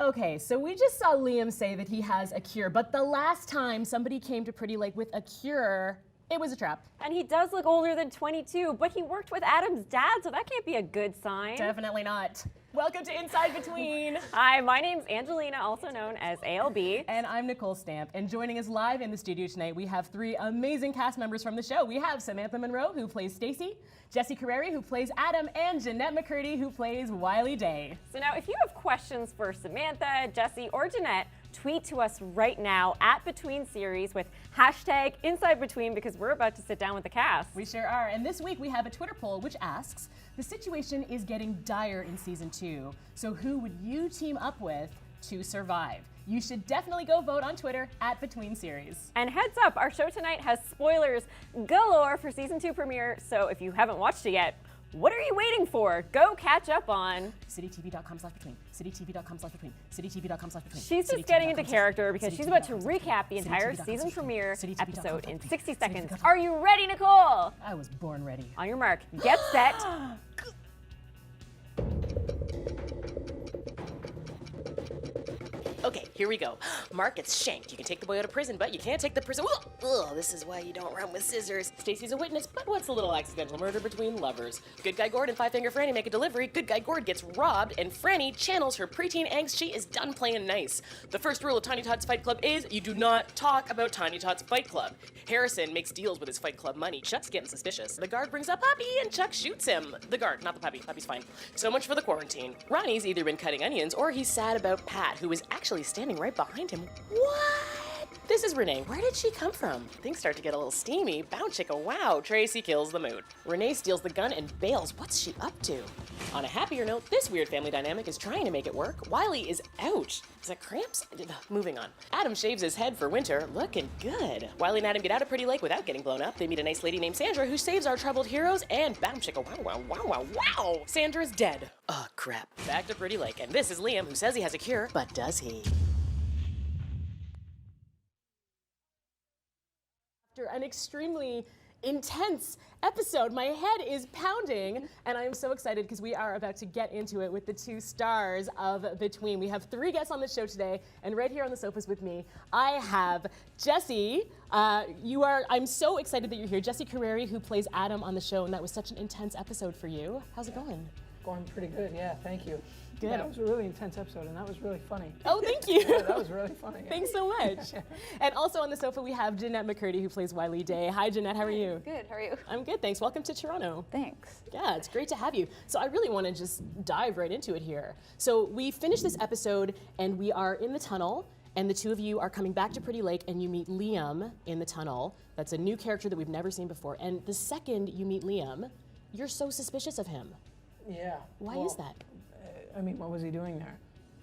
Okay, so we just saw Liam say that he has a cure, but the last time somebody came to Pretty Lake with a cure, it was a trap. And he does look older than 22, but he worked with Adam's dad, so that can't be a good sign. Definitely not. Welcome to Inside Between. Hi, my name's Angelina, also known as ALB. And I'm Nicole Stamp. And joining us live in the studio tonight, we have three amazing cast members from the show. We have Samantha Monroe, who plays Stacy, Jesse Carreri, who plays Adam, and Jennette McCurdy, who plays Wiley Day. So now, if you have questions for Samantha, Jesse, or Jennette, tweet to us right now at Between Series with hashtag Inside Between, because we're about to sit down with the cast. We sure are. And this week we have a Twitter poll which asks, the situation is getting dire in season 2, so who would you team up with to survive? You should definitely go vote on Twitter at Between Series. And heads up, our show tonight has spoilers galore for season 2 premiere, so if you haven't watched it yet, what are you waiting for? Go catch up on citytv.com/between, citytv.com/between, citytv.com/between. She's just getting into character because she's about to recap the entire season premiere episode in 60 seconds. Are you ready, Nicole? I was born ready. On your mark, get set. Okay, here we go. Mark gets shanked. You can take the boy out of prison, but you can't take the prison. Ugh, this is why you don't run with scissors. Stacy's a witness, but what's a little accidental murder between lovers? Good guy Gord and Five Finger Franny make a delivery. Good guy Gord gets robbed, and Franny channels her preteen angst. She is done playing nice. The first rule of Tiny Tots Fight Club is you do not talk about Tiny Tots Fight Club. Harrison makes deals with his Fight Club money. Chuck's getting suspicious. The guard brings up Puppy, and Chuck shoots him. The guard, not the puppy. Puppy's fine. So much for the quarantine. Ronnie's either been cutting onions, or he's sad about Pat, who is actually standing right behind him. What? This is Renee. Where did she come from? Things start to get a little steamy. Bound chicka wow. Tracy kills the mood. Renee steals the gun and bails. What's she up to? On a happier note, this weird family dynamic is trying to make it work. Wiley is ouch. Is that cramps? Moving on. Adam shaves his head for winter. Looking good. Wiley and Adam get out of Pretty Lake without getting blown up. They meet a nice lady named Sandra who saves our troubled heroes, and bound chicka wow wow wow wow wow. Sandra's dead. Oh crap. Back to Pretty Lake, and this is Liam, who says he has a cure, but does he? After an extremely intense episode, my head is pounding, and I am so excited because we are about to get into it with the two stars of Between. We have three guests on the show today, and right here on the sofas with me, I have Jesse. I'm so excited that you're here. Jesse Carreri, who plays Adam on the show, and that was such an intense episode for you. How's it going? Going pretty good, yeah, thank you. Good. Yeah, that was a really intense episode, and that was really funny. Oh, thank you. Yeah, that was really funny. Thanks so much. And also on the sofa, we have Jennette McCurdy, who plays Wiley Day. Hi, Jennette, how are you? Good, how are you? I'm good, thanks. Welcome to Toronto. Thanks. Yeah, it's great to have you. So I really want to just dive right into it here. So we finished this episode, and we are in the tunnel, and the two of you are coming back to Pretty Lake, and you meet Liam in the tunnel. That's a new character that we've never seen before. And the second you meet Liam, you're so suspicious of him. Yeah. Why well, is that? I mean, what was he doing there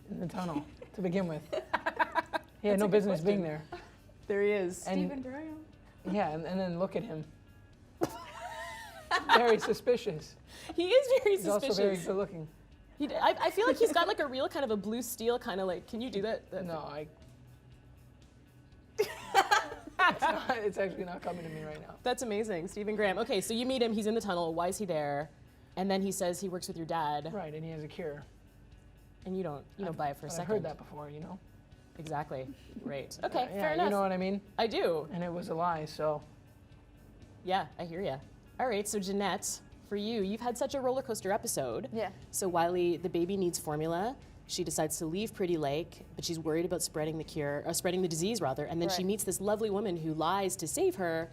in the tunnel to begin with? He had no business being there. There he is. Stephen Graham. Yeah, and then look at him. Very suspicious. He is very He's suspicious. also very good looking. I feel like he's got like a real kind of a blue steel kind of like, can you do that? No, it's actually not coming to me right now. That's amazing, Stephen Graham. Okay, so you meet him, he's in the tunnel, why is he there? And then he says he works with your dad. Right, and he has a cure. And you don't buy it for a second. I've heard that before, you know? Exactly, right. Okay, Yeah, fair enough. you know what I mean? I do. And it was a lie, so. Yeah, I hear ya. All right, so Jennette, for you, you've had such a roller coaster episode. Yeah. So Wiley, the baby needs formula. She decides to leave Pretty Lake, but she's worried about spreading the disease rather. And then she Right. meets this lovely woman who lies to save her,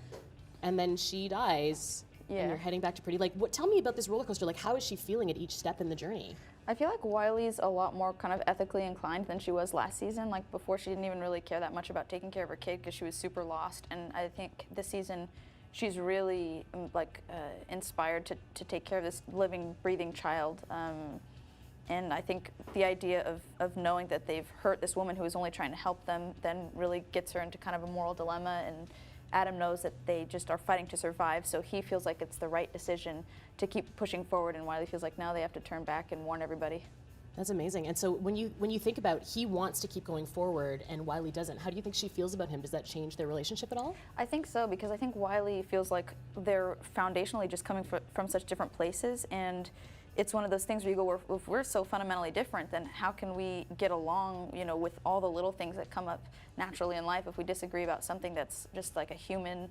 and then she dies. Yeah. And you're heading back to Pretty Lake. Tell me about this roller coaster. Like, how is she feeling at each step in the journey? I feel like Wiley's a lot more kind of ethically inclined than she was last season. Like before, she didn't even really care that much about taking care of her kid because she was super lost. And I think this season, she's really inspired to take care of this living, breathing child. And I think the idea of knowing that they've hurt this woman who was only trying to help them then really gets her into kind of a moral dilemma. And Adam knows that they just are fighting to survive, so he feels like it's the right decision to keep pushing forward, and Wiley feels like now they have to turn back and warn everybody. That's amazing. And so when you think about he wants to keep going forward and Wiley doesn't, how do you think she feels about him? Does that change their relationship at all? I think so, because I think Wiley feels like they're foundationally just coming from such different places, and it's one of those things where you go, if we're so fundamentally different, then how can we get along, you know, with all the little things that come up naturally in life if we disagree about something that's just like a human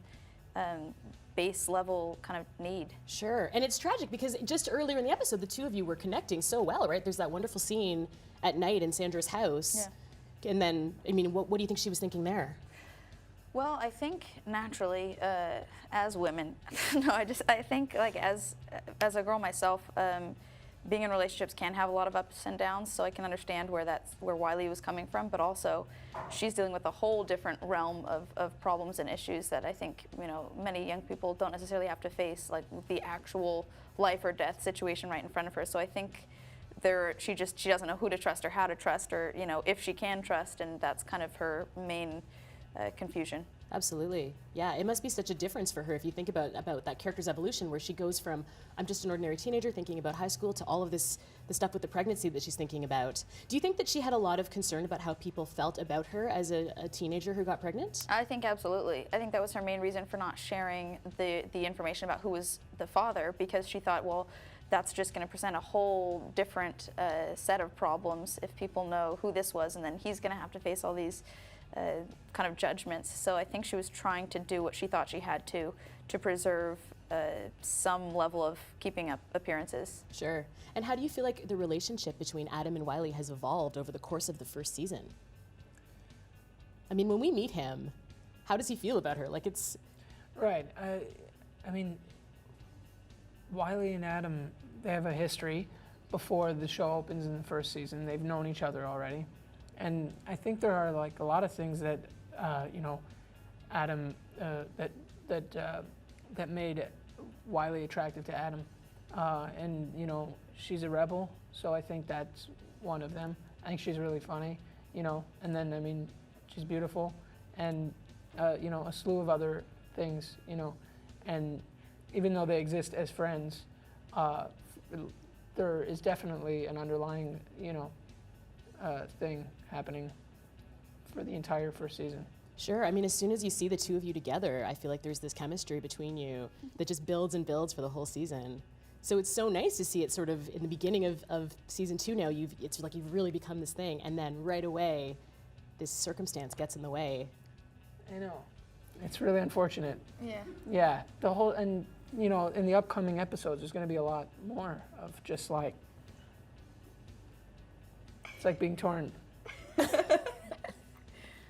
base level kind of need. Sure, and it's tragic because just earlier in the episode, the two of you were connecting so well, right? There's that wonderful scene at night in Sandra's house. Yeah. And then, I mean, what do you think she was thinking there? Well, I think naturally, as women, no, I think like as a girl myself, being in relationships can have a lot of ups and downs, so I can understand where Wiley was coming from, but also she's dealing with a whole different realm of problems and issues that I think, you know, many young people don't necessarily have to face, like the actual life or death situation right in front of her. So I think she doesn't know who to trust or how to trust, or, you know, if she can trust, and that's kind of her main confusion. Absolutely. Yeah, it must be such a difference for her if you think about that character's evolution, where she goes from, I'm just an ordinary teenager thinking about high school, to all of this, the stuff with the pregnancy that she's thinking about. Do you think that she had a lot of concern about how people felt about her as a teenager who got pregnant? I think absolutely. I think that was her main reason for not sharing the information about who was the father, because she thought, well, that's just going to present a whole different set of problems if people know who this was, and then he's going to have to face all these kind of judgments. So I think she was trying to do what she thought she had to preserve some level of keeping up appearances. Sure. And how do you feel like the relationship between Adam and Wiley has evolved over the course of the first season? I mean, when we meet him, how does he feel about her? Like, it's... Right. I mean, Wiley and Adam, they have a history. Before the show opens in the first season, they've known each other already. And I think there are like a lot of things that, you know, Adam, that made Wiley attractive to Adam. And, you know, she's a rebel, so I think that's one of them. I think she's really funny, you know, and then, I mean, she's beautiful, and, you know, a slew of other things, you know. And even though they exist as friends, there is definitely an underlying, you know, thing happening for the entire first season. Sure. I mean, as soon as you see the two of you together, I feel like there's this chemistry between you that just builds and builds for the whole season. So it's so nice to see it sort of in the beginning of season 2 now. It's like you've really become this thing, and then right away, this circumstance gets in the way. I know. It's really unfortunate. Yeah. Yeah. The whole, and, you know, in the upcoming episodes, there's going to be a lot more of just like, it's like being torn.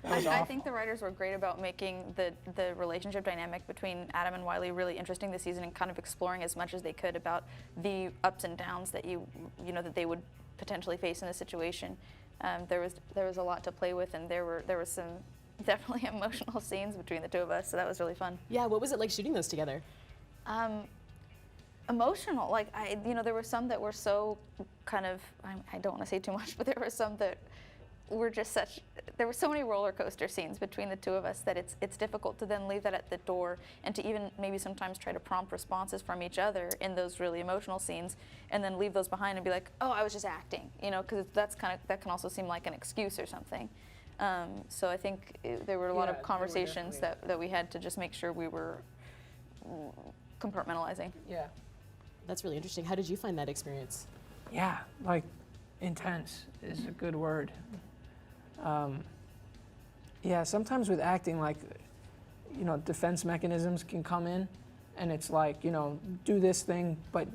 I think the writers were great about making the relationship dynamic between Adam and Wiley really interesting this season, and kind of exploring as much as they could about the ups and downs that you know that they would potentially face in a situation. There was a lot to play with, and there were some definitely emotional scenes between the two of us, so that was really fun. Yeah, what was it like shooting those together? Emotional, like there were some that were so kind of, I don't want to say too much, but there were some that were just there were so many roller coaster scenes between the two of us that it's difficult to then leave that at the door, and to even maybe sometimes try to prompt responses from each other in those really emotional scenes, and then leave those behind and be like, oh, I was just acting, you know, because that can also seem like an excuse or something. So I think there were a lot of conversations that we had to just make sure we were compartmentalizing. Yeah. That's really interesting. How did you find that experience? Yeah, like intense is a good word. Yeah, sometimes with acting, like, you know, defense mechanisms can come in, and it's like, you know, do this thing, but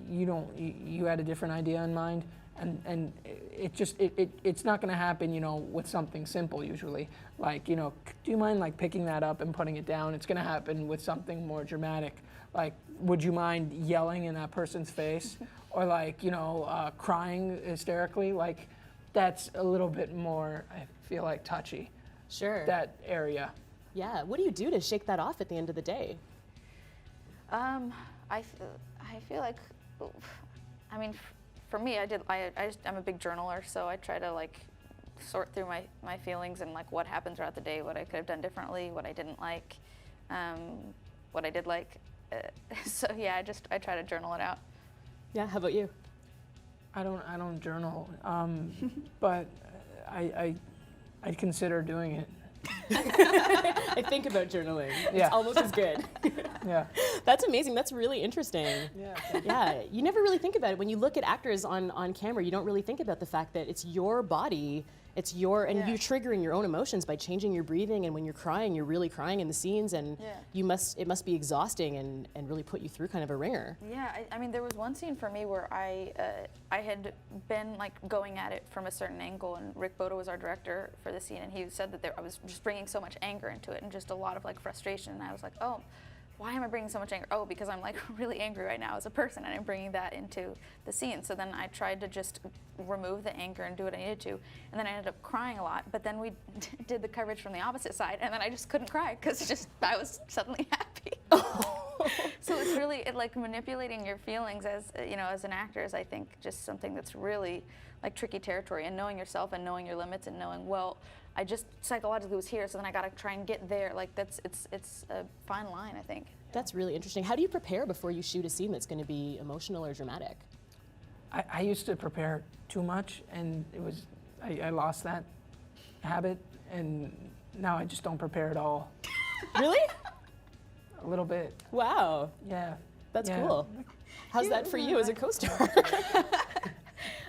you had a different idea in mind, and it's not going to happen, you know, with something simple usually. Like, you know, do you mind like picking that up and putting it down? It's going to happen with something more dramatic. Like, would you mind yelling in that person's face, or like, you know, crying hysterically? Like, that's a little bit more, I feel like, touchy. Sure. That area. Yeah. What do you do to shake that off at the end of the day? I feel like, I mean, for me, I'm a big journaler, so I try to like sort through my feelings and like what happened throughout the day, what I could have done differently, what I didn't like, what I did like. So yeah, I try to journal it out. Yeah. How about you? I don't journal, but I'd consider doing it. I think about journaling. Yeah. It's almost as good. Yeah. That's amazing. That's really interesting. Yeah. Yeah, you never really think about it. When you look at actors on camera, you don't really think about the fact that it's your body, it's your, and Yeah. you're triggering your own emotions by changing your breathing, and when you're crying, you're really crying in the scenes, and it must be exhausting and really put you through kind of a ringer. Yeah, I mean, there was one scene for me where I had been like going at it from a certain angle, and Rick Boda was our director for the scene, and he said that I was just bringing so much anger into it and just a lot of like frustration, and I was like, oh, why am I bringing so much anger? Oh, because I'm like really angry right now as a person, and I'm bringing that into the scene. So then I tried to just remove the anger and do what I needed to, and then I ended up crying a lot. But then we did the coverage from the opposite side, and then I just couldn't cry because I was suddenly happy. So it's really like manipulating your feelings as as an actor is, I think, just something that's really like tricky territory, and knowing yourself and knowing your limits and knowing, well, I just psychologically was here, so then I got to try and get there. Like it's a fine line, I think. That's really interesting. How do you prepare before you shoot a scene that's going to be emotional or dramatic? I used to prepare too much, and I lost that habit, and now I just don't prepare at all. Really? A little bit, Wow, yeah. that's Yeah. cool. How's that for you as a co-star?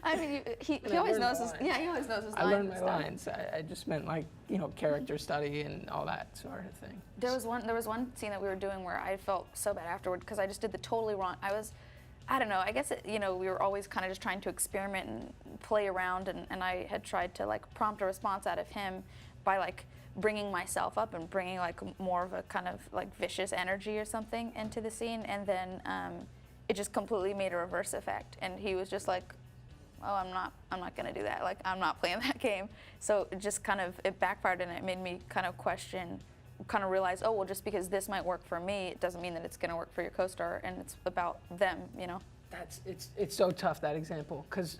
I mean, he I always learned knows my his, lines. yeah, he always knows his I lines learned and my stuff. lines. I just meant like, character study and all that sort of thing. There was one scene that we were doing where I felt so bad afterward because I just did the totally wrong. I don't know. I guess we were always kind of just trying to experiment and play around, and I had tried to like prompt a response out of him by like bringing myself up and bringing like more of a kind of like vicious energy or something into the scene, and then it just completely made a reverse effect, and he was just like, oh, I'm not gonna do that. Like, I'm not playing that game. So it just it backfired, and it made me kind of question, kind of realize, oh, well, just because this might work for me, it doesn't mean that it's gonna work for your co-star, and it's about them, It's so tough, that example, because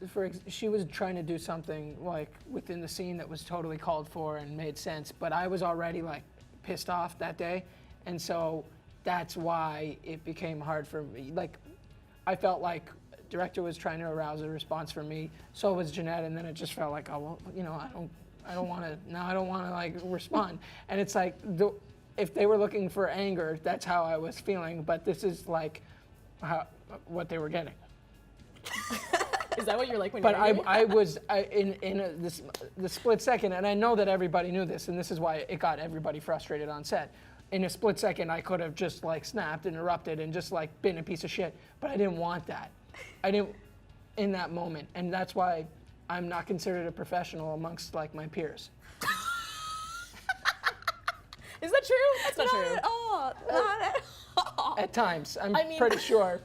she was trying to do something like within the scene that was totally called for and made sense, but I was already like pissed off that day, and so that's why it became hard for me. Like, I felt like director was trying to arouse a response from me, so was Jennette, and then it just felt like, oh, well, I don't want to like respond. And it's like, if they were looking for anger, that's how I was feeling, but this is like what they were getting. Is that what you're like when But you're angry? I was the split second, and I know that everybody knew this, and this is why it got everybody frustrated on set. In a split second, I could have just like snapped, interrupted, and just like been a piece of shit, but I didn't want that. I didn't in that moment, and that's why I'm not considered a professional amongst like my peers. Is that true? That's not true. Not at all. Not at all. At times, I mean- pretty sure.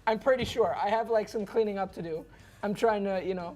I'm pretty sure. I have like some cleaning up to do. I'm trying to,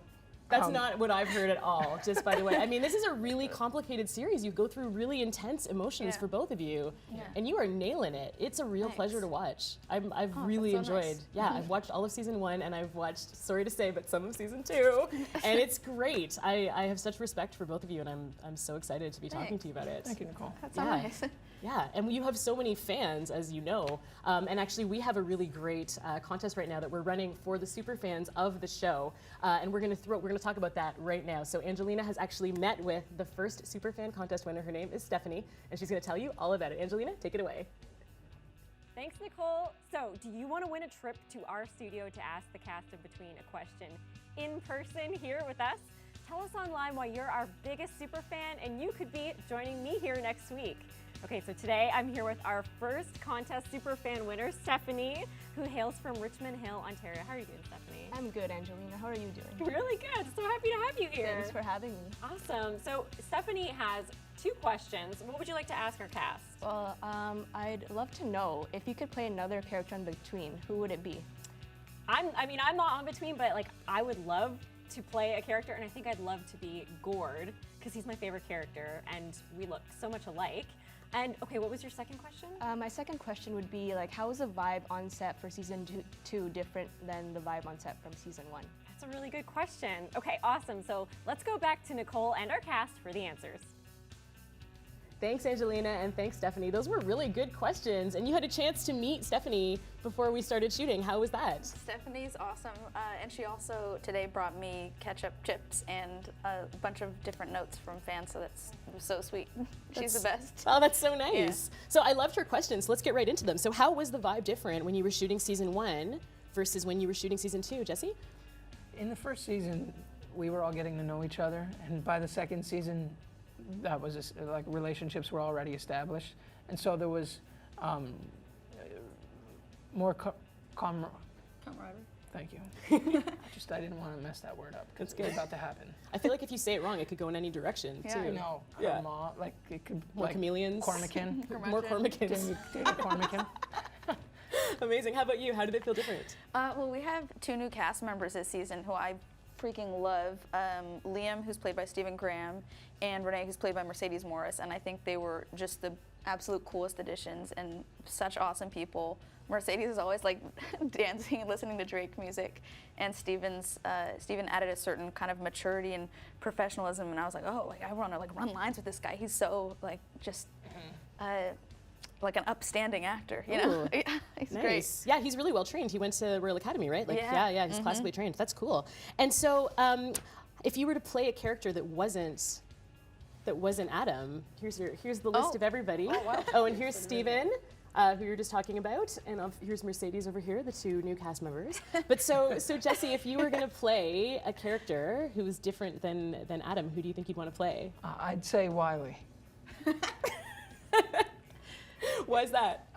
That's not what I've heard at all, just by the way. I mean, this is a really complicated series. You go through really intense emotions Yeah. for both of you, Yeah. and you are nailing it. It's a real Thanks. pleasure to watch. I've really that's so enjoyed. nice. Yeah, I've watched all of season 1, and I've watched, sorry to say, but some of season 2, and it's great. I have such respect for both of you, and I'm so excited to be talking to you about it. Thank you, Nicole. That's so Yeah. nice. Yeah, and you have so many fans, as you know. And actually, we have a really great contest right now that we're running for the super fans of the show. And we're gonna talk about that right now. So Angelina has actually met with the first super fan contest winner. Her name is Stephanie, and she's gonna tell you all about it. Angelina, take it away. Thanks, Nicole. So, do you want to win a trip to our studio to ask the cast of Between a question in person here with us? Tell us online why you're our biggest super fan, and you could be joining me here next week. Okay, so today I'm here with our first contest super fan winner, Stephanie, who hails from Richmond Hill, Ontario. How are you doing, Stephanie? I'm good, Angelina. How are you doing? Really good. So happy to have you here. Thanks for having me. Awesome. So Stephanie has 2 questions. What would you like to ask our cast? Well, I'd love to know if you could play another character in Between, who would it be? I'm not on Between, but like I would love to play a character, and I think I'd love to be Gord because he's my favorite character, and we look so much alike. And okay, what was your second question? My second question would be like, how is the vibe on set for season 2 different than the vibe on set from season 1? That's a really good question. Okay, awesome. So let's go back to Nicole and our cast for the answers. Thanks, Angelina, and thanks, Stephanie. Those were really good questions, and you had a chance to meet Stephanie before we started shooting. How was that? Stephanie's awesome, and she also today brought me ketchup chips and a bunch of different notes from fans, so that's so sweet. She's the best. Oh, that's so nice. So I loved her questions. Let's get right into them. So how was the vibe different when you were shooting season 1 versus when you were shooting season 2, Jesse? In the first season, we were all getting to know each other, and by the second season, that was like relationships were already established, and so there was more camaraderie. Thank you. I didn't want to mess that word up because it's about to happen. I feel like if you say it wrong, it could go in any direction, too. I know. Yeah. Like it could More like chameleons. Cormacan. More Cormacans. David Cormacan. Amazing. How about you? How did it feel different? Well, we have 2 new cast members this season who I freaking love. Liam, who's played by Stephen Graham, and Renee, who's played by Mercedes Morris, and I think they were just the absolute coolest additions and such awesome people. Mercedes is always like dancing and listening to Drake music, and Stephen added a certain kind of maturity and professionalism, and I was like, oh, like I want to like run lines with this guy. He's so like just like an upstanding actor, you know? He's Nice. great. Yeah, he's really well trained. He went to Royal Academy, right? Like, Yeah. He's classically trained. That's cool. And so, if you were to play a character that wasn't Adam, here's the list of everybody. Oh, wow. Oh, and here's Steven, who you're just talking about, and here's Mercedes over here, the 2 new cast members. But so Jesse, if you were going to play a character who was different than Adam, who do you think you'd want to play? I'd say Wiley. Why is that?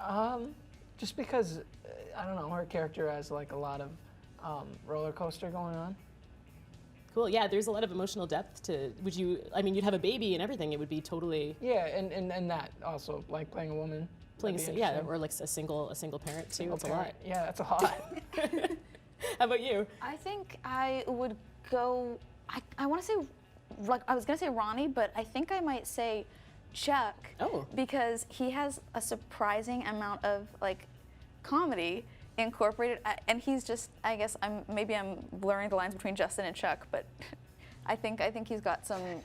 Just because I don't know, her character has like a lot of roller coaster going on. Cool. Yeah, there's a lot of emotional depth to. You'd have a baby and everything. It would be totally. Yeah, and that also like playing a woman. Playing That'd be or interesting. like a single parent too. Single It's a parent. lot. Yeah, that's a lot. How about you? I think I would go, I want to say, like, I was going to say Ronnie, but I think I might say Chuck. Oh. Because he has a surprising amount of, like, comedy incorporated, and he's just, I guess, I'm blurring the lines between Justin and Chuck, but I think he's got some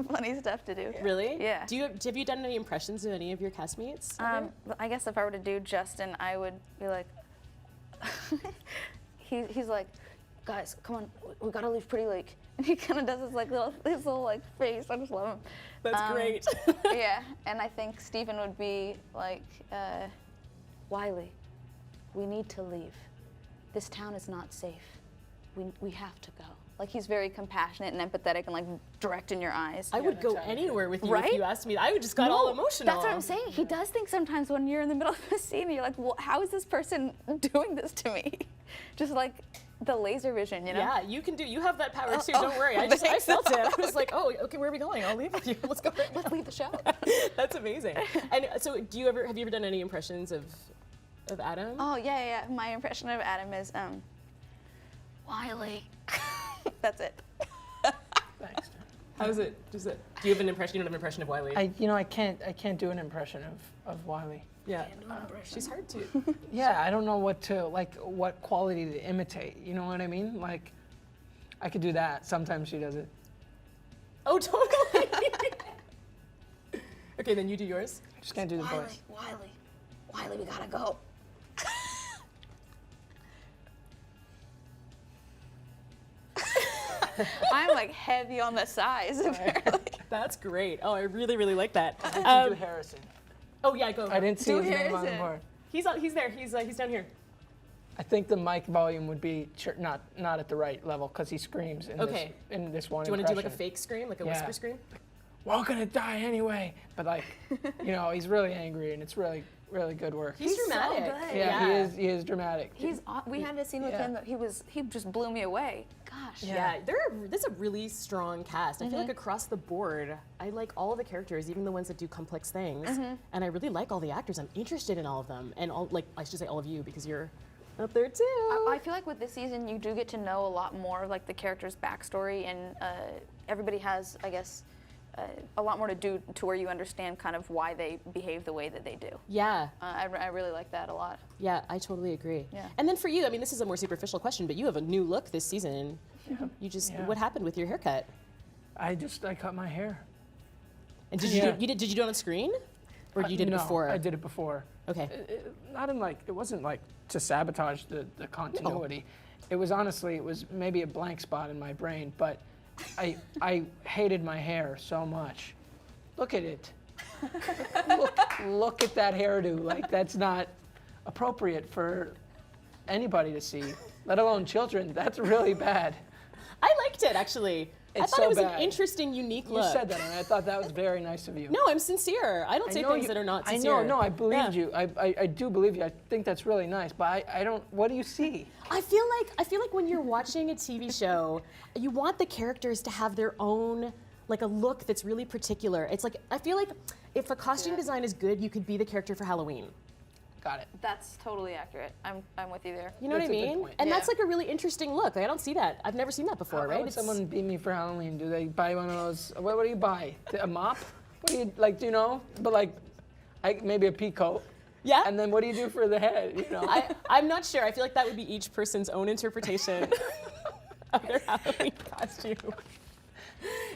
funny stuff to do. Really? Yeah. Have you done any impressions of any of your castmates? I guess if I were to do Justin, I would be like, he's like, guys, come on, we gotta leave Pretty Lake. And he kind of does his little like face. I just love him. That's great. Yeah, and I think Stephen would be like, Wiley, we need to leave. This town is not safe. We have to go. Like, he's very compassionate and empathetic and like direct in your eyes. I would go anywhere with you Right? if you asked me. I would just got all emotional. That's what I'm saying. He does think sometimes when you're in the middle of a scene and you're like, well, how is this person doing this to me? Just like the laser vision, you know? Yeah, you have that power too. Don't worry. I felt it. I was like, oh, okay, where are we going? I'll leave with you. Let's go. Right now. Let's leave the show. That's amazing. And so, have you ever done any impressions of Adam? Oh yeah. My impression of Adam is Wiley. That's it. Thanks. How is it? Do you have an impression? You don't have an impression of Wiley? I can't do an impression of Wiley. Yeah. She's hard to. Yeah, I don't know what quality to imitate. You know what I mean? Like, I could do that. Sometimes she does it. Oh, totally. Okay, then you do yours. I just can't do the voice. Wiley, we gotta go. I'm like heavy on the size, apparently. That's great. Oh, I really, really like that. I have to do Harrison. Oh yeah, go. I didn't see Do his name on the Harrison. board. He's there. He's down here. I think the mic volume would be not at the right level because he screams in Okay. this one Do you want to do like a impression. fake scream, like a Yeah. whisper scream? We're all gonna die anyway. But like, he's really angry and it's really, really good work. He's so dramatic. good. Yeah, he is dramatic. We had a scene with him that he just blew me away. Gosh. Yeah, there's a really strong cast. I feel like across the board, I like all of the characters, even the ones that do complex things. And I really like all the actors. I'm interested in all of them, and I should say all of you because you're up there too. I feel like with this season, you do get to know a lot more of like the character's backstory, and everybody has, I guess, a lot more to do to where you understand kind of why they behave the way that they do. Yeah. I really like that a lot. Yeah, I totally agree. Yeah. And then for you, I mean, this is a more superficial question, but you have a new look this season. Yeah. You just, Yeah. what happened with your haircut? I cut my hair. And did you do it on screen, or you did it no, before? I did it before. Okay. Not in like, it wasn't like to sabotage the continuity. It was honestly, it was maybe a blank spot in my brain, but I hated my hair so much. Look at it. look at that hairdo. Like, that's not appropriate for anybody to see, let alone children. That's really bad. I liked it, actually. I It's thought so it was bad. an interesting, unique You look. said that, and I thought that was very nice of you. No, I'm sincere. I don't say things that are not sincere. I know, no, I believed Yeah. you. I do believe you. I think that's really nice, but I don't, what do you see? I feel like when you're watching a TV show, you want the characters to have their own, like, a look that's really particular. It's like, I feel like if a costume design is good, you could be the character for Halloween. Got it. That's totally accurate. I'm with you there. You know what I That's a good mean? point. And Yeah. that's like a really interesting look. Like, I don't see that. I've never seen that before, How right? would someone beat me for Halloween? Do they buy one of those? What do you buy? A mop? What do you like? Do you know? But like, maybe a pea coat. Yeah. And then what do you do for the head? You know. I'm not sure. I feel like that would be each person's own interpretation of their Halloween costume.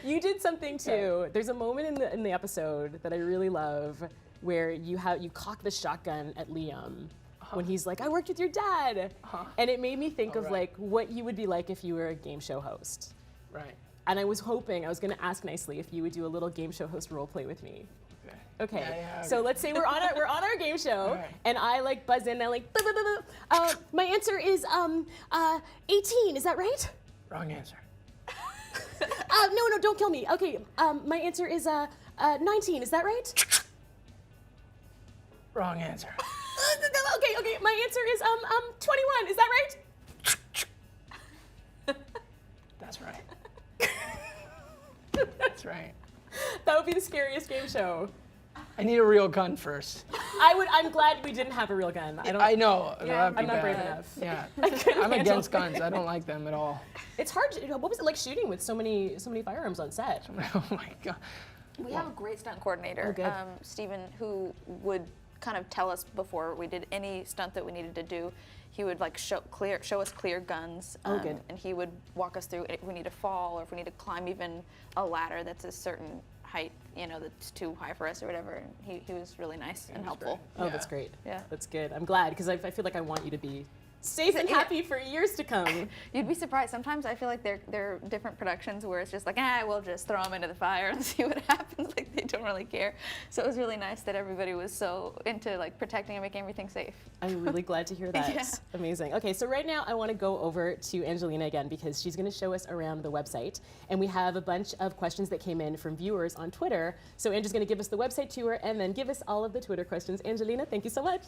You did something too. There's a moment in the episode that I really love where you cock the shotgun at Liam when he's like, "I worked with your dad," and it made me think of right. like what you would be like if you were a game show host. Right. And I was hoping I was going to ask nicely if you would do a little game show host role play with me. Okay. Okay. Yeah, So let's say we're on our game show, All right. and I like buzz in and I'm like, "Buh, buh, buh, buh. My answer is 18. Is that right? Wrong answer. No, don't kill me. Okay. My answer is 19. Is that right? Wrong answer. Okay. My answer is 21. Is that right? That's right. That's right. That would be the scariest game show. I need a real gun first. I'm glad we didn't have a real gun. I know. that'd be I'm not brave bad. enough. Yeah. couldn't I'm handle against it. guns. I don't like them at all. It's hard. What was it like shooting with so many firearms on set? Oh my god. We have a great stunt coordinator, Oh, good. Stephen, who would kind of tell us before we did any stunt that we needed to do. He would like show us clear guns, Oh, good. and he would walk us through if we need to fall or if we need to climb even a ladder that's a certain height, that's too high for us or whatever. And he was really nice and helpful. Oh, that's great. Yeah. That's good. I'm glad because I feel like I want you to be safe and Yeah. happy for years to come. You'd be surprised. Sometimes I feel like there are different productions where it's just like, we'll just throw them into the fire and see what happens. Like they don't really care. So it was really nice that everybody was so into like protecting and making everything safe. I'm really glad to hear that. Yeah. Amazing. Okay, so right now I want to go over to Angelina again because she's going to show us around the website. And we have a bunch of questions that came in from viewers on Twitter. So Angie's going to give us the website tour and then give us all of the Twitter questions. Angelina, thank you so much.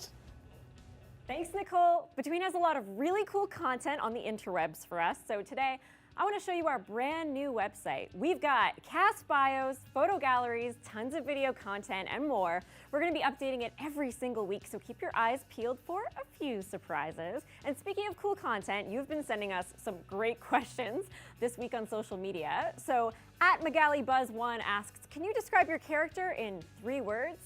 Thanks, Nicole. Between has a lot of really cool content on the interwebs for us. So today, I want to show you our brand new website. We've got cast bios, photo galleries, tons of video content, and more. We're going to be updating it every single week, so keep your eyes peeled for a few surprises. And speaking of cool content, you've been sending us some great questions this week on social media. So @MagaliBuzz1 asks, can you describe your character in 3 words?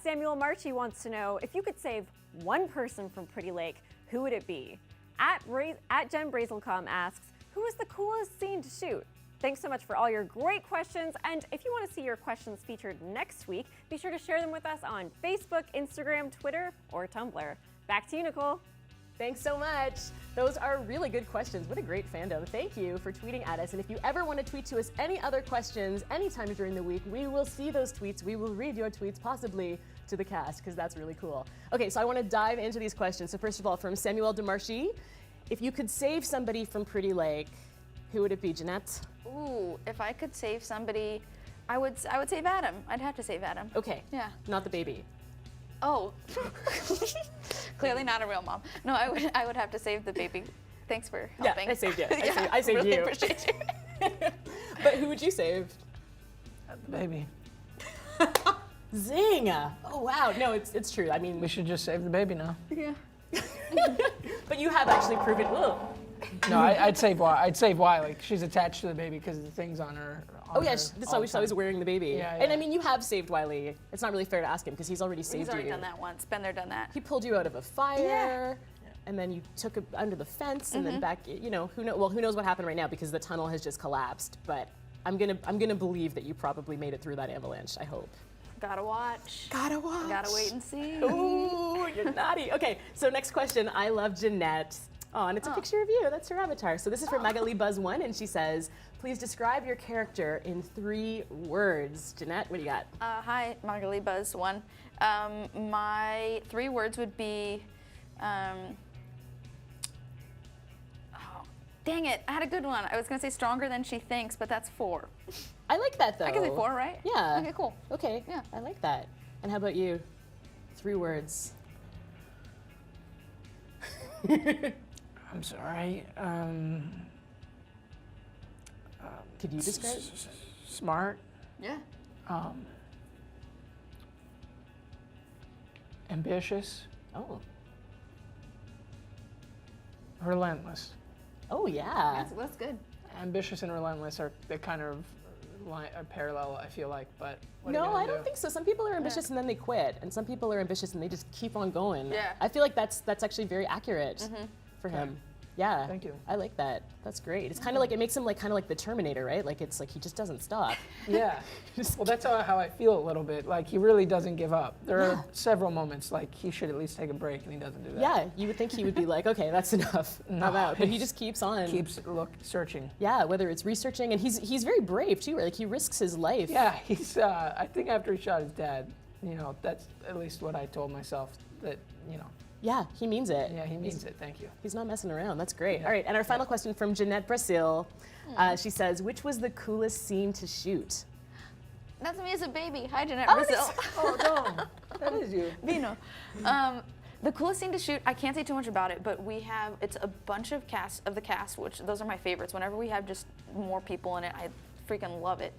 @SamuelMarchi wants to know, if you could save one person from Pretty Lake, who would it be? @Jen Brazelcom asks, who is the coolest scene to shoot? Thanks so much for all your great questions. And if you want to see your questions featured next week, be sure to share them with us on Facebook, Instagram, Twitter, or Tumblr. Back to you, Nicole. Thanks so much. Those are really good questions. What a great fandom. Thank you for tweeting at us. And if you ever want to tweet to us any other questions anytime during the week, we will see those tweets. We will read your tweets, possibly to the cast, because that's really cool. Okay, so I want to dive into these questions. So first of all, from Samuel DeMarchi, if you could save somebody from Pretty Lake, who would it be, Jennette? Ooh, if I could save somebody, I would save Adam. I'd have to save Adam. Okay. Yeah. Not the baby. Oh, clearly not a real mom. No, I would have to save the baby. Thanks for helping. Yeah, I saved you. Yeah, I saved really you. appreciate you. But who would you save? Baby. Zing! Oh wow, no, it's true. I mean, We should just save the baby now. Yeah. but you have actually proven. Ugh. No, I'd save why. I'd save why. Like she's attached to the baby because the thing's on her. Oh yeah, that's always wearing the baby. Yeah, And I yeah. mean, you have saved Wiley. It's not really fair to ask him because he's already saved He's already you. done that once. Been there, done that. He pulled you out of a fire, and then you took it under the fence, and then back. You know, who knows what happened right now because the tunnel has just collapsed. But I'm gonna believe that you probably made it through that avalanche. I hope. Gotta watch. Gotta watch. Gotta wait and see. Ooh, you're naughty. Okay, so next question. I love Jennette. Oh, and it's a picture of you. That's her avatar. So this is from Magali Buzz 1, and she says, please describe your character in 3 words. Jennette, what do you got? Hi, Magali Buzz 1. My 3 words would be, dang it, I had a good one. I was gonna say stronger than she thinks, but that's 4. I like that, though. I can say 4, right? Yeah. Okay, cool. Okay, Yeah. I like that. And how about you? 3 words. I'm sorry. Could you describe? Smart, Yeah. ambitious, Oh. relentless. Oh, yeah. That's good. Ambitious and relentless are they kind of parallel, I feel like, but what are you No, gonna I don't do? think so. Some people are ambitious and then they quit, and some people are ambitious and they just keep on going. Yeah. I feel like that's actually very accurate for him. Yeah. Thank you. I like that. That's great. It's kind of like it makes him like kind of like the Terminator, right? Like it's like he just doesn't stop. Yeah. Well, that's how I feel a little bit. Like he really doesn't give up. There are several moments like he should at least take a break, and he doesn't do that. Yeah, you would think he would be like, okay, that's enough. I'm out. But he just keeps on. Keeps searching. Yeah, whether it's researching, and he's very brave too. Right? Like he risks his life. Yeah, he's. I think after he shot his dad, that's at least what I told myself. That Yeah, he means it. Yeah, he means it. Thank you. He's not messing around. That's great. All right, and our final question from Jennette Brazil. She says, which was the coolest scene to shoot? That's me as a baby. Hi, Jennette Brazil. Oh no, that is you. Vino. The coolest thing to shoot, I can't say too much about it, but it's a bunch of the cast, which those are my favorites. Whenever we have just more people in it, I freaking love it.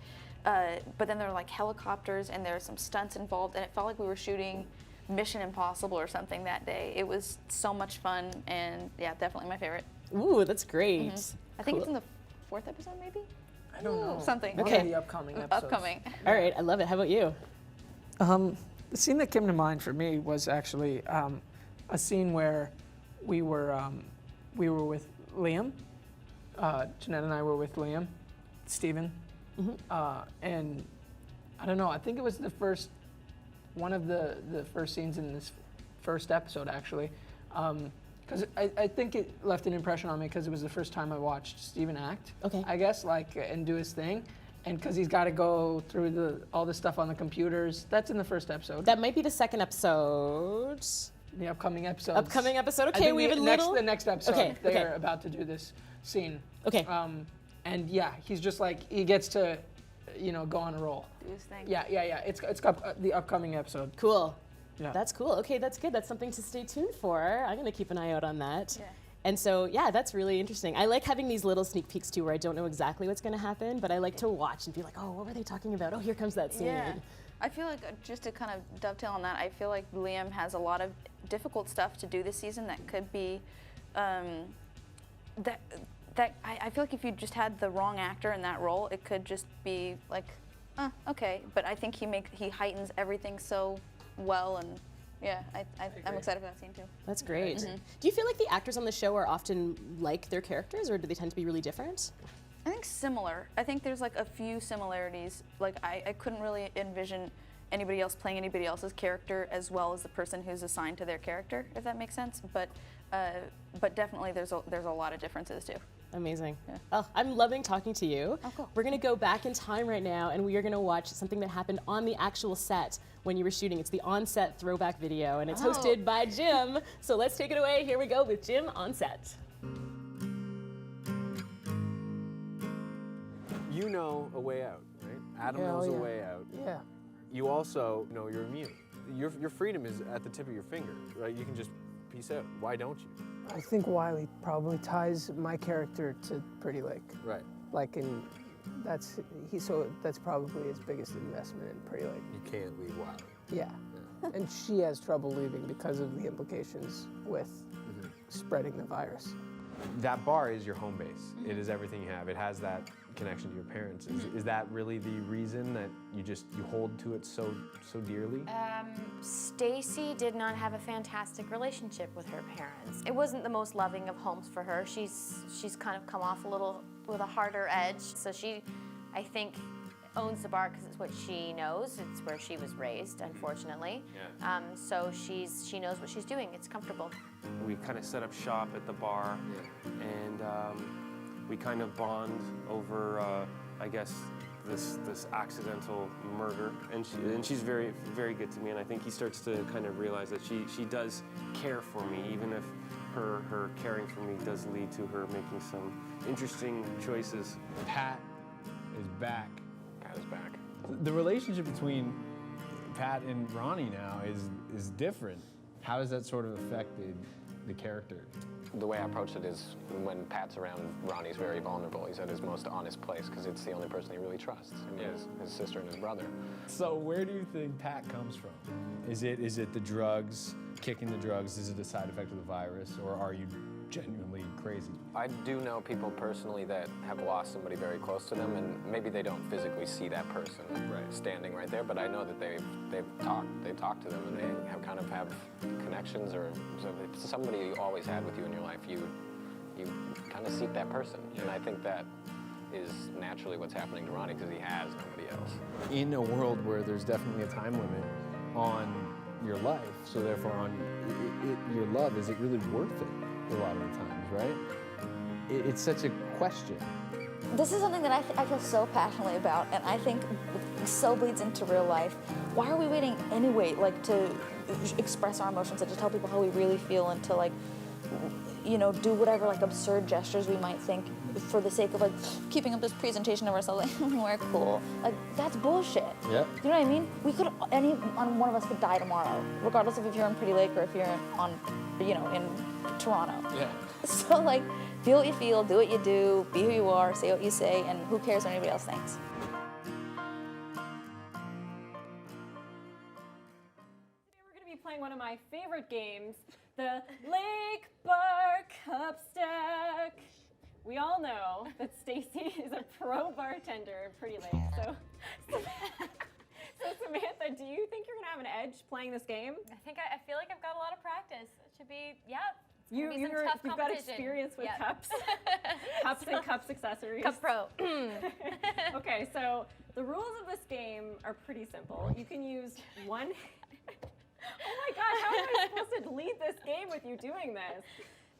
But then there are like helicopters and there are some stunts involved, and it felt like we were shooting Mission Impossible or something that day. It was so much fun, and yeah, definitely my favorite. Ooh, that's great. I think it's in the 4th episode, maybe? I don't know. Something. One Okay. of the upcoming episodes. Upcoming. All right, I love it. How about you? The scene that came to mind for me was actually a scene where we were with Liam. Jennette and I were with Liam, Steven, and I don't know. I think it was one of the first scenes in this first episode, actually, because I think it left an impression on me because it was the first time I watched Steven act. Okay. I guess and do his thing. And because he's got to go through all the stuff on the computers. That's in the first episode. That might be the 2nd episode. The upcoming episode. Upcoming episode. I Okay, think we have a little. the next episode. Okay, They're okay. about to do this scene. Okay. And yeah, he's just like he gets to, go on a roll. Do his thing. Yeah. It's the upcoming episode. Cool. Yeah. That's cool. Okay, that's good. That's something to stay tuned for. I'm going to keep an eye out on that. Yeah. And so, yeah, that's really interesting. I like having these little sneak peeks too where I don't know exactly what's going to happen, but I like to watch and be like, oh, what were they talking about? Oh, here comes that scene. Yeah. I feel like, just to kind of dovetail on that, I feel like Liam has a lot of difficult stuff to do this season that could be, I feel like if you just had the wrong actor in that role, it could just be like, okay. But I think he heightens everything so well, and yeah, I'm excited for that scene too. That's great. Do you feel like the actors on the show are often like their characters, or do they tend to be really different? I think similar. I think there's like a few similarities. Like I couldn't really envision anybody else playing anybody else's character as well as the person who's assigned to their character, if that makes sense. But definitely there's a lot of differences too. Amazing. Yeah. Oh, I'm loving talking to you. Oh, cool. We're going to go back in time right now, and we are going to watch something that happened on the actual set when you were shooting. It's the on-set throwback video, and it's hosted by Jim. So let's take it away. Here we go with Jim on set. You know a way out, right? Adam Hell knows a yeah. way out. Yeah. You also know you're immune. Your freedom is at the tip of your finger, right? You can just peace out. Why don't you? I think Wiley probably ties my character to Pretty Lake. Right. That's probably his biggest investment in Pretty Lake. You can't leave Wiley. Yeah. And she has trouble leaving because of the implications with spreading the virus. That bar is your home base. It is everything you have. It has that connection to your parents. Is that really the reason that you hold to it so dearly? Stacy did not have a fantastic relationship with her parents. It wasn't the most loving of homes for her. She's kind of come off a little with a harder edge, so she I think, owns the bar because it's what she knows. It's where she was raised, unfortunately. Yeah. So she knows what she's doing. It's comfortable. We kind of set up shop at the bar, and we kind of bond over, I guess, this accidental murder. And she's very, very good to me. And I think he starts to kind of realize that she does care for me, even if her caring for me does lead to her making some interesting choices. Pat is back. Pat is back. The relationship between Pat and Ronnie now is different. How has that sort of affected the character? The way I approach it is when Pat's around, Ronnie's very vulnerable. He's at his most honest place because it's the only person he really trusts. I mean, his sister and his brother. So where do you think Pat comes from? Is it the drugs, kicking the drugs? Is it a side effect of the virus, or are you genuinely crazy? I do know people personally that have lost somebody very close to them, and maybe they don't physically see that person standing right there, but I know that they've talked to them, and they have connections, or so if it's somebody you always had with you in your life, you kind of seek that person, and I think that is naturally what's happening to Ronnie because he has nobody else. In a world where there's definitely a time limit on your life, so therefore on your love, is it really worth it a lot of the times, right? It's such a question. This is something that I feel so passionately about, and I think so bleeds into real life. Why are we waiting anyway, like, to express our emotions and to tell people how we really feel and to, like, you know, do whatever, like, absurd gestures we might think for the sake of, like, keeping up this presentation of ourselves, like, we're cool. Like, that's bullshit. Yeah. You know what I mean? We could, one of us could die tomorrow, regardless of if you're in Pretty Lake or if you're in Toronto. Yeah. So, like, feel what you feel, do what you do, be who you are, say what you say, and who cares what anybody else thinks. Today we're going to be playing one of my favorite games, the Lake Bar Cup Stack. We all know that Stacy is a pro bartender in Pretty Lake, so Samantha, do you think you're going to have an edge playing this game? I feel like I've got a lot of practice. It should be, You've got experience with cups, cups and cups accessories. Cup Pro. Okay, so the rules of this game are pretty simple. You can use one. Oh my gosh, how am I supposed to lead this game with you doing this?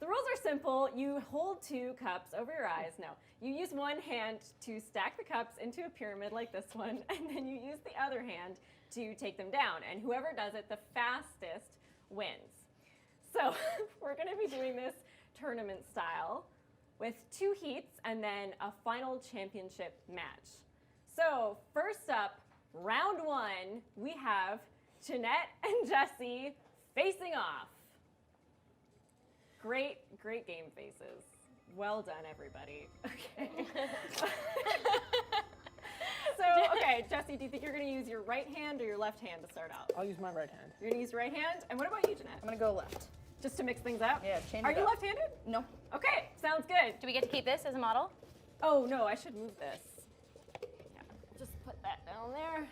The rules are simple. You hold 2 cups over your eyes. No, you use one hand to stack the cups into a pyramid like this one, and then you use the other hand to take them down. And whoever does it the fastest wins. So we're going to be doing this tournament style with 2 heats and then a final championship match. So first up, round 1, we have Jennette and Jesse facing off. Great game faces. Well done, everybody. Okay. Okay, Jesse, do you think you're going to use your right hand or your left hand to start out? I'll use my right hand. You're going to use your right hand? And what about you, Jennette? I'm gonna go left. Just to mix things up? Yeah, change Are it you up. left-handed? No. Okay, sounds good. Do we get to keep this as a model? Oh, no, I should move this. Yeah, just put that down there.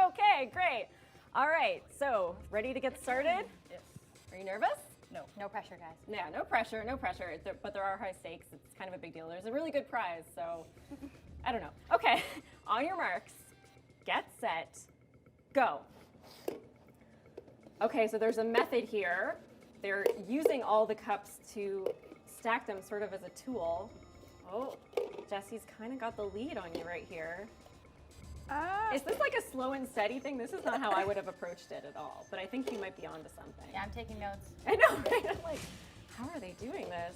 Okay, great. All right, so ready to get started? Yes. Are you nervous? No. No pressure, guys. Yeah, no pressure, no pressure. But there are high stakes. It's kind of a big deal. There's a really good prize, so I don't know. Okay, on your marks, get set, go. Okay, so there's a method here. They're using all the cups to stack them sort of as a tool. Oh, Jesse's kind of got the lead on you right here. Is this like a slow and steady thing? This is not how I would have approached it at all, but I think you might be onto something. Yeah, I'm taking notes. I know, right? I'm like, how are they doing this?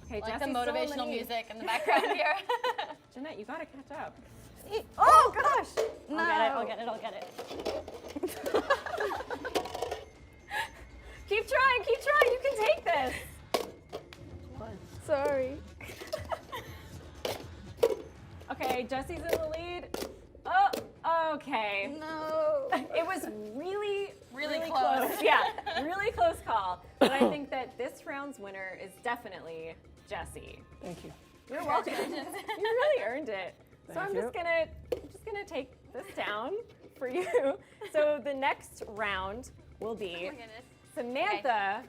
Okay, Like Jesse's the still in motivational lead. music in the background here. Jennette, you gotta catch up. Oh gosh! No. I'll get it. Keep trying, you can take this. Sorry. Okay, Jesse's in the lead. Oh, okay. No. It was really close. Yeah, really close call. But I think that this round's winner is definitely Jesse. Thank you. You're welcome. You really earned it. So Thank I'm you. just gonna take this down for you. So the next round will be Oh my goodness. Samantha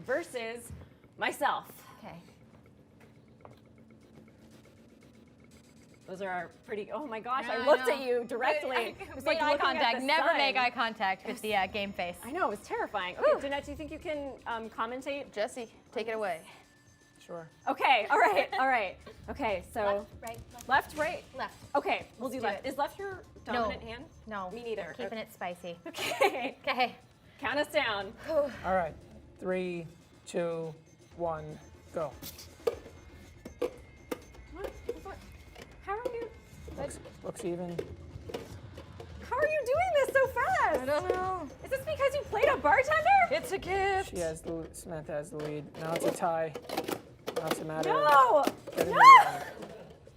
versus myself. Okay. Those are pretty, oh my gosh, Yeah, I I looked know. at you directly. It was Make eye looking at contact. the Never sun. make eye contact with the game face. I know, it was terrifying. Okay, Jennette, do you think you can commentate? Jesse, take it away. Sure. Okay, all right. Okay, so Right. left, right? Left. Okay, we'll do do left. it. Is left your dominant hand? No. Me neither. Keeping it spicy. Okay. Okay. Count us down. All right. 3, 2, 1, go. What? How are you? Looks even. How are you doing this so fast? I don't know. Is this because you played a bartender? It's a gift. Samantha has the lead. Now it's a tie. Now it's a matter No! of getting No!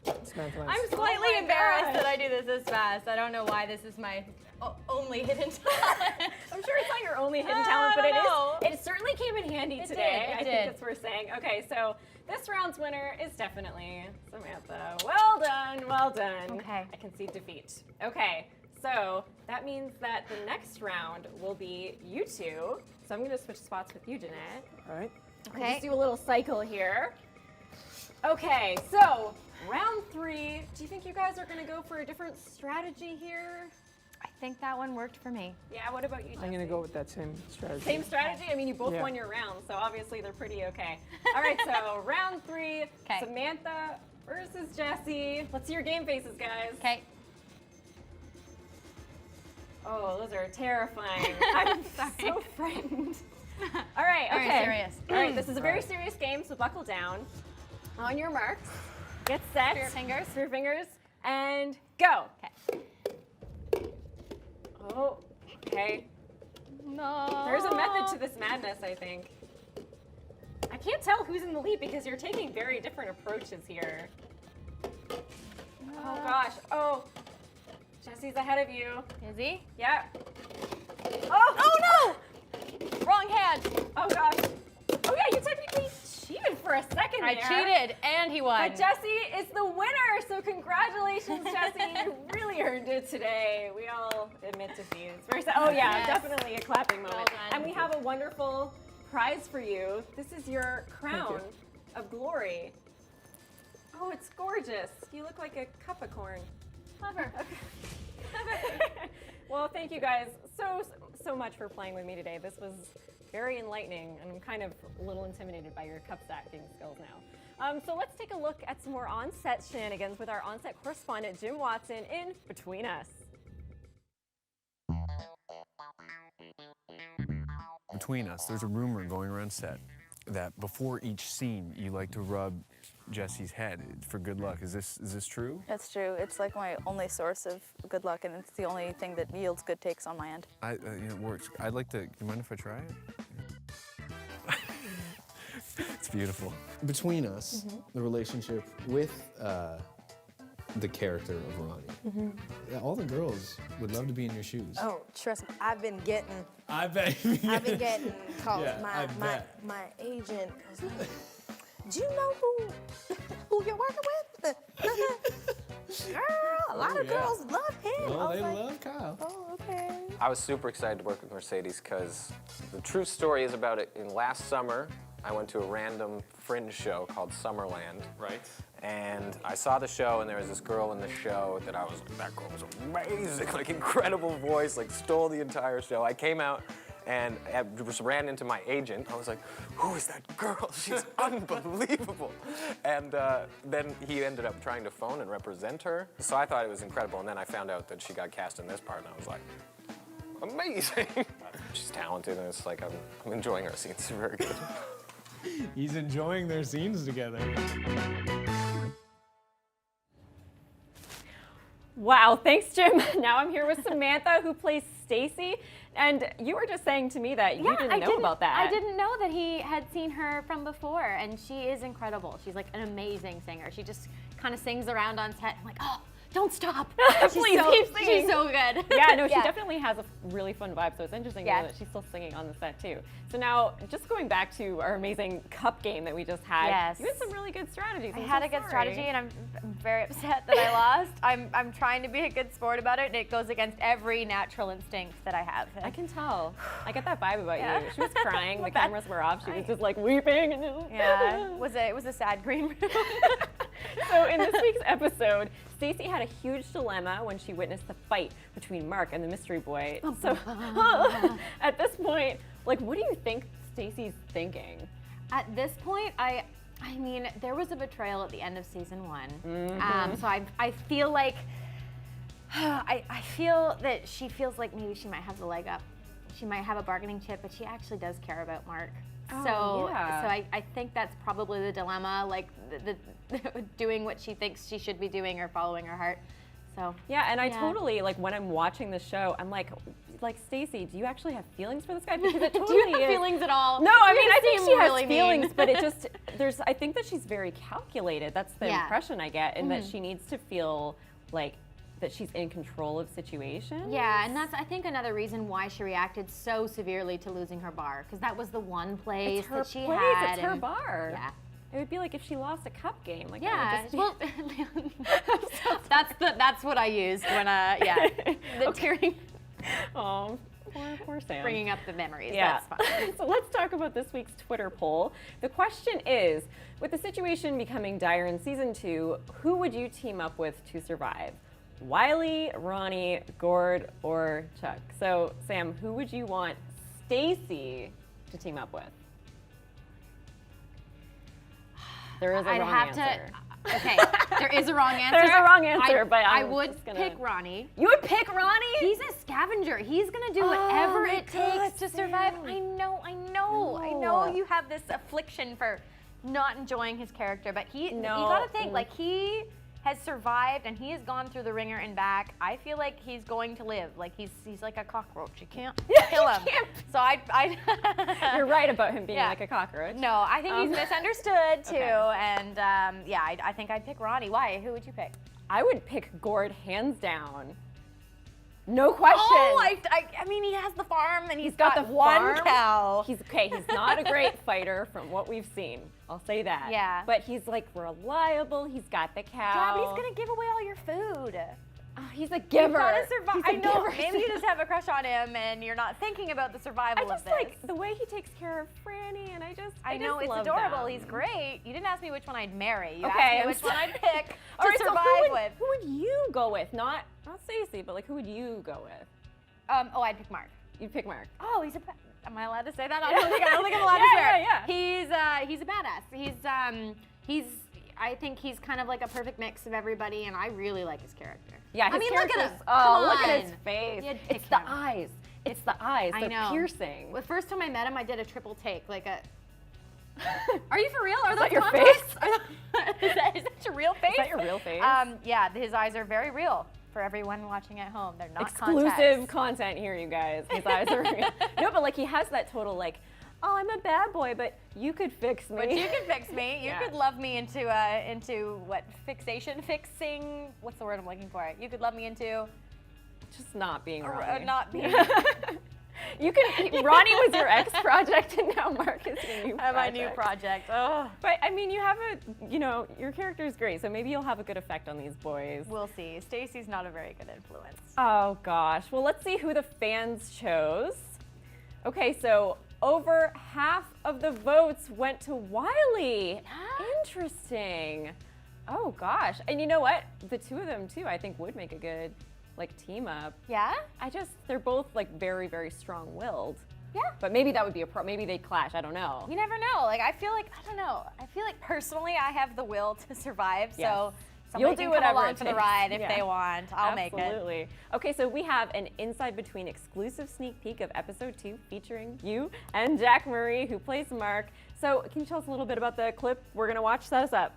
the Samantha wins. I'm slightly Oh my embarrassed gosh. that I do this this fast. I don't know why this is my only hidden talent. I'm sure it's not your only hidden I talent, but don't know. it certainly came in handy It today. did, it I did. think that's worth saying. Okay, so this round's winner is definitely Samantha. Well done, well done. Okay. I concede defeat. Okay, so that means that the next round will be you two. So I'm gonna switch spots with you, Jennette. All right. We'll just do a little cycle here. Okay, so round 3. Do you think you guys are gonna go for a different strategy here? I think that one worked for me. Yeah, what about you, Jesse? I'm going to go with that same strategy. Same strategy? I mean, you both Yeah. won your round, so obviously they're pretty okay. All right, so round 3, Okay. Samantha versus Jesse. Let's see your game faces, guys. Okay. Oh, those are terrifying. I'm so frightened. All right, Very okay. serious. All right, this is a very serious game, so buckle down. On your marks, get set. Through your fingers. Through your fingers, and go. Okay. Oh, okay. No. There's a method to this madness, I think. I can't tell who's in the lead because you're taking very different approaches here. Oh gosh. Oh, Jesse's ahead of you. Is he? Yeah. Oh no! Wrong hand. Oh gosh. Oh yeah, you technically cheated for a second I there. cheated, and he won. But Jesse is the winner, so congratulations, Jesse. You really earned it today. We all admit defeat. It's very sad. Oh yeah, Yes. definitely a clapping moment. done. And we have a wonderful prize for you. This is your crown of glory. Oh, it's gorgeous. You look like a cup of corn. Clever. Well, thank you guys so much for playing with me today. This was very enlightening, and I'm kind of a little intimidated by your cup stacking skills now. So let's take a look at some more on-set shenanigans with our on-set correspondent, Jim Watson, in Between Us. Between Us, there's a rumor going around set that before each scene, you like to rub Jesse's head for good luck. Is this true? That's true. It's like my only source of good luck, and it's the only thing that yields good takes on my end. It works. I'd like to. Do you mind if I try it? It's beautiful. Between Us, the relationship with the character of Ronnie. Yeah, all the girls would love to be in your shoes. Oh, trust me, I've been getting I bet. I've been getting calls. Yeah, I bet. My agent was like, do you know who you're working with? Girl, a lot of yeah. girls love him. Oh, I was they like, love Kyle. oh, okay. I was super excited to work with Mercedes because the true story is about it. In last summer, I went to a random fringe show called Summerland. Right. And I saw the show, and there was this girl in the show that I was like, that girl was amazing, like incredible voice, like stole the entire show. I came out and I just ran into my agent. I was like, who is that girl? She's unbelievable. And then he ended up trying to phone and represent her. So I thought it was incredible. And then I found out that she got cast in this part, and I was like, amazing. She's talented, and it's like I'm enjoying our scenes. Very good. He's enjoying their scenes together. Wow, thanks, Jim. Now I'm here with Samantha, who plays Stacy. And you were just saying to me that you didn't know about that. I didn't know that he had seen her from before, and she is incredible. She's like an amazing singer. She just kind of sings around on set. I'm like, oh, don't stop. Please keep singing. She's so good. Yeah, no, she definitely has a really fun vibe, so it's interesting to Yeah. know that she's still singing on the set too. So now, just going back to our amazing cup game that we just had, Yes. you had some really good strategies. I I'm had so a good sorry. strategy, and I'm very upset that I lost. I'm trying to be a good sport about it, and it goes against every natural instinct that I have. I can tell. I get that vibe about Yeah. you. She was crying. The Well, that- cameras were off. She was just like weeping. And Yeah, it was a sad green room. So in this week's episode, Stacey had a huge dilemma when she witnessed the fight between Mark and the mystery boy. So at this point, like, what do you think Stacey's thinking? At this point, I mean, there was a betrayal at the end of season 1. So I feel like, I feel that she feels like maybe she might have the leg up. She might have a bargaining chip, but she actually does care about Mark. So I think that's probably the dilemma, like the doing what she thinks she should be doing or following her heart. So yeah, and I totally, like, when I'm watching the show, I'm like Stacey, do you actually have feelings for this guy? Because it totally do you have feelings at all? No, I mean, I think she really has feelings, but it just I think that she's very calculated. That's the impression I get, and that she needs to feel like that she's in control of situations. Yeah, and that's, I think, another reason why she reacted so severely to losing her bar, because that was the one place that she had. It's her bar. Yeah. It would be like if she lost a cup game. Like, yeah, that would just well, that's what I used when, the tearing. Oh, poor Sam. Bringing up the memories, yeah. that's fine. So let's talk about this week's Twitter poll. The question is, with the situation becoming dire in season 2, who would you team up with to survive? Wiley, Ronnie, Gord, or Chuck? So, Sam, who would you want Stacey to team up with? There is a wrong answer. Okay, there is a wrong answer. There's a wrong answer, but I would pick Ronnie. You would pick Ronnie? He's a scavenger. He's gonna do whatever it takes to survive. I know you have this affliction for not enjoying his character, but you gotta think, like, he has survived and he has gone through the ringer and back. I feel like he's going to live. Like, he's like a cockroach. You can't kill him. So You're right about him being like a cockroach. No, I think he's misunderstood too. Okay. And I think I'd pick Ronnie. Why? Who would you pick? I would pick Gord hands down. No question. Oh, I mean, he has the farm and he's got the one cow. He's not a great fighter from what we've seen. I'll say that. Yeah. But he's like reliable. He's got the cow. Yeah, but he's gonna give away all your food. Oh, he's a giver. You've gotta survive. I know. Giver. Maybe you just have a crush on him and you're not thinking about the survival of this. Like the way he takes care of Franny, and I know it's love adorable. them. He's great. You didn't ask me which one I'd marry. You okay, asked me which one I'd pick to survive with. Who would you go with? Not Stacey, but like who would you go with? I'd pick Mark. You'd pick Mark. Oh, am I allowed to say that? I don't think I'm allowed to swear. Yeah. He's a badass. I think he's kind of like a perfect mix of everybody, and I really like his character. Yeah, I mean, look at him. Oh, look at his face. It's the eyes. It's the eyes. They're piercing. The first time I met him, I did a triple take, like a. Are you for real? Are those your contacts? face? Is that your real face? Is that your real face? Yeah, his eyes are very real. For everyone watching at home, they're not exclusive content here, you guys. His eyes are real. No, but like he has that total like, oh, I'm a bad boy, but you could fix me. But you could fix me. You could love me into what fixing? What's the word I'm looking for? You could love me into just not being Ronnie. Not being. You can. Ronnie was your ex project, and now Mark is your new project. My new project. Oh. But I mean, your character is great, so maybe you'll have a good effect on these boys. We'll see. Stacey's not a very good influence. Oh gosh. Well, let's see who the fans chose. Okay, so over half of the votes went to Wiley. Interesting. Oh gosh. And you know what? The two of them too, I think, would make a good team up. Yeah? They're both like very, very strong-willed. Yeah. But maybe that would be maybe they clash, I don't know. You never know. I feel like personally I have the will to survive, so you'll do whatever along for the ride if they want. I'll make it. Absolutely. Okay, so we have an Inside Between exclusive sneak peek of episode 2 featuring you and Jack Murray, who plays Mark. So can you tell us a little bit about the clip we're gonna watch? Set us up.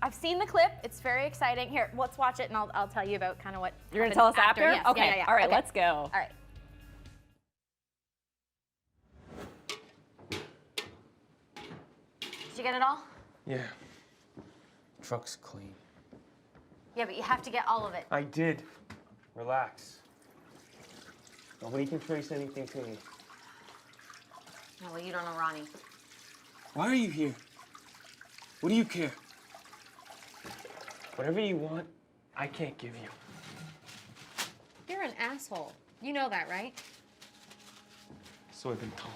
I've seen the clip. It's very exciting. Here, let's watch it, and I'll tell you about kind of what you're gonna tell us after. Yes. Okay. Yeah. All right. Okay. Let's go. All right. Did you get it all? Yeah. Truck's clean. Yeah, but you have to get all of it. I did. Relax. Nobody can trace anything to me. No, well, you don't know Ronnie. Why are you here? What do you care? Whatever you want, I can't give you. You're an asshole. You know that, right? So I've been told.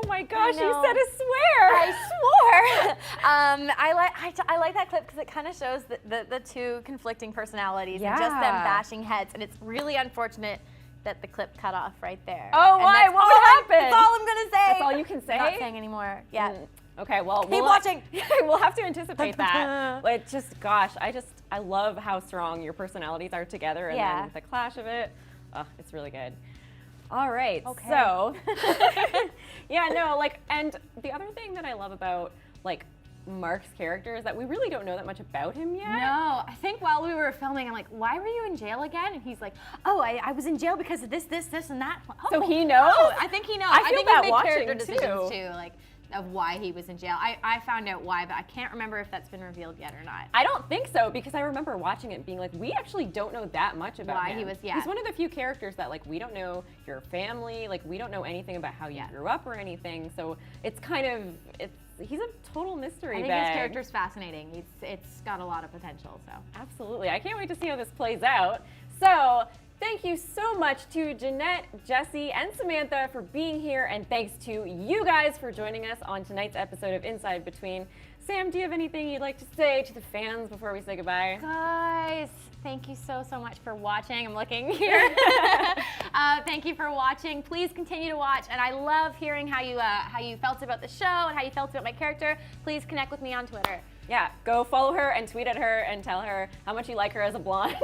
Oh my gosh, I you know. said a swear. I swore. I like that clip because it kind of shows the two conflicting personalities and just them Yeah. bashing heads, and it's really unfortunate that the clip cut off right there. Oh, And why? that's What all happened? That's all I'm gonna say. That's all you can say? I'm not saying anymore. Yeah. Okay, well, Keep watching. We'll have to anticipate that. But just, gosh, I love how strong your personalities are together, and Yeah. then the clash of it. Oh, it's really good. All right, Okay. so yeah, no, like, and the other thing that I love about like Mark's character is that we really don't know that much about him yet. No, I think while we were filming, I'm like, why were you in jail again? And he's like, oh, I was in jail because of this, and that. Oh, So he knows? oh, I think he knows. I feel think that we made watching, character decisions too. too, like of why he was in jail. I found out why, but I can't remember if that's been revealed yet or not. I don't think so, because I remember watching it and being like, we actually don't know that much about Why him. he was- yeah. He's one of the few characters that like we don't know your family, like we don't know anything about how you grew up or anything. So it's kind of he's a total mystery I think bag. his character's fascinating. It's got a lot of potential. So Absolutely. I can't wait to see how this plays out. So thank you so much to Jennette, Jesse, and Samantha for being here, and thanks to you guys for joining us on tonight's episode of Inside Between. Sam, do you have anything you'd like to say to the fans before we say goodbye? guys, thank you so much for watching. I'm looking here. Thank you for watching. Please continue to watch, and I love hearing how you felt about the show and how you felt about my character. Please connect with me on Twitter. Yeah, go follow her and tweet at her and tell her how much you like her as a blonde.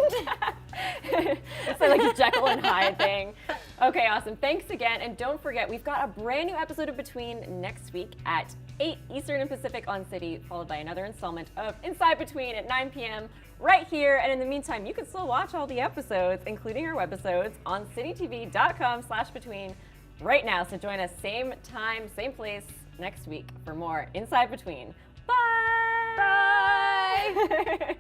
It's like a Jekyll and Hyde thing. Okay, awesome. Thanks again. And don't forget, we've got a brand new episode of Between next week at 8 Eastern and Pacific on City, followed by another installment of Inside Between at 9 p.m. right here. And in the meantime, you can still watch all the episodes, including our webisodes, on citytv.com/between right now. So join us same time, same place next week for more Inside Between. Bye! Bye!